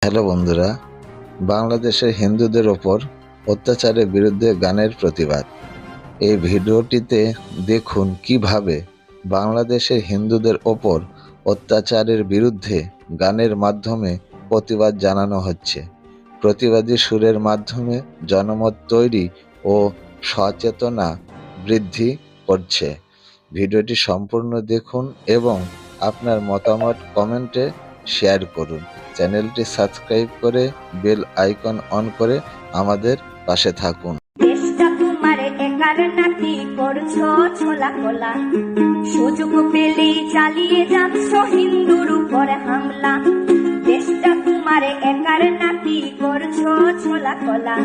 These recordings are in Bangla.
হ্যালো বন্ধুরা, বাংলাদেশের হিন্দুদের ওপর অত্যাচারের বিরুদ্ধে গানের প্রতিবাদ। এই ভিডিওটিতে দেখুন কিভাবে বাংলাদেশের হিন্দুদের ওপর অত্যাচারের বিরুদ্ধে গানের মাধ্যমে প্রতিবাদ জানানো হচ্ছে। প্রতিবাদী সুরের মাধ্যমে জনমত তৈরি ও সচেতনা বৃদ্ধি করছে। ভিডিওটি সম্পূর্ণ দেখুন এবং আপনার মতামত কমেন্টে শেয়ার করুন। চ্যানেলটি সাবস্ক্রাইব করে বেল আইকন অন করে আমাদের পাশে থাকুন। দেশটা তোমার একার নাকি করছো ছোলা কোলা, সুযোগ পেলেই চালিয়ে যাচ্ছ হিন্দুর উপরে হামলা। দেশটা তোমার একার নাকি করছো ছোলা কোলা,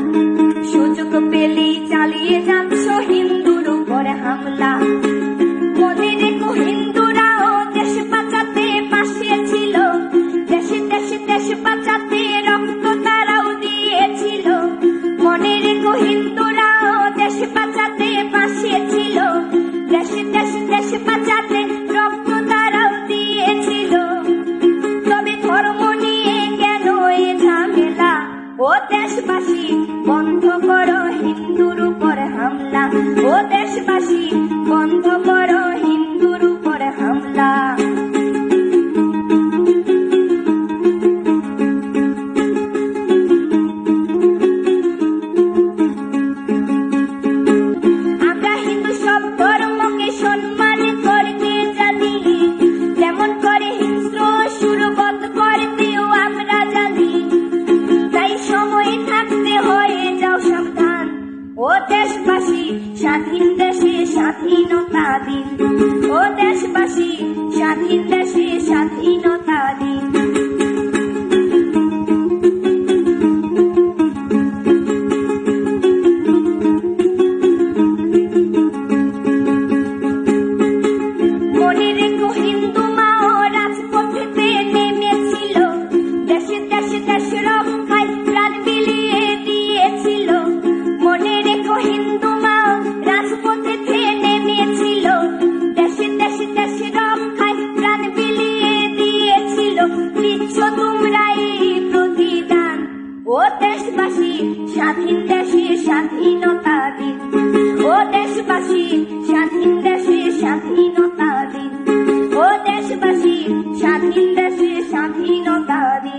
সুযোগ পেলেই চালিয়ে যাচ্ছ হিন্দুর উপরে হামলা। মনে রেখো হিন্দুরাও দেশ বাঁচাতে পাশে ছিল, দেশে দেশে দেশ বাঁচাতে রক্ত তারাও দিয়েছিল। মনে রেখো হিন্দুরাও দেশ বাঁচাতে পাশে ছিল, দেশে দেশে দেশ বাঁচাতে রক্ত তারাও দিয়েছিল। তবে ধর্ম নিয়ে কেন এ ঝামেলা? ও দেশবাসী বন্ধ করো হিন্দুর উপরে হামলা, ও দেশবাসী বন্ধ করো হিন্দুর উপরে হামলা। আমরা হিন্দু সব ধর্মকে সম্মান করতে জানি, যেমন করে হিংস্র সুরবধ করতেও আমরা জানি। তাই সময় থাকতে হয়ে যাও সাবধান, ও দেশবাসী স্বাধীন দেশে স্বাধীনতা দিন, ও দেশবাসী স্বাধীন দেশে স্বাধীনতা দিন। মনে রেখো হিন্দু মাও রাজপথেতে নেমেছিল, দেশে দেশে দেশ রক্ষায় প্রাণ বিলিয়ে দিয়েছিল। মনে রেখো হিন্দু মাও রাজপথেতে নেমেছিল, দেশে দেশে দেশ রক্ষায় প্রাণ বিলিয়ে দিয়েছিল। দিচ্ছ তোমরা এই প্রতিদান, ও দেশবাসী স্বাধীন দেশে স্বাধীনতা দিন, ও দেশবাসী স্বাধীন দেশে স্বাধীনতা দিন, ও দেশবাসী স্বাধীন দেশে স্বাধীনতা দিন।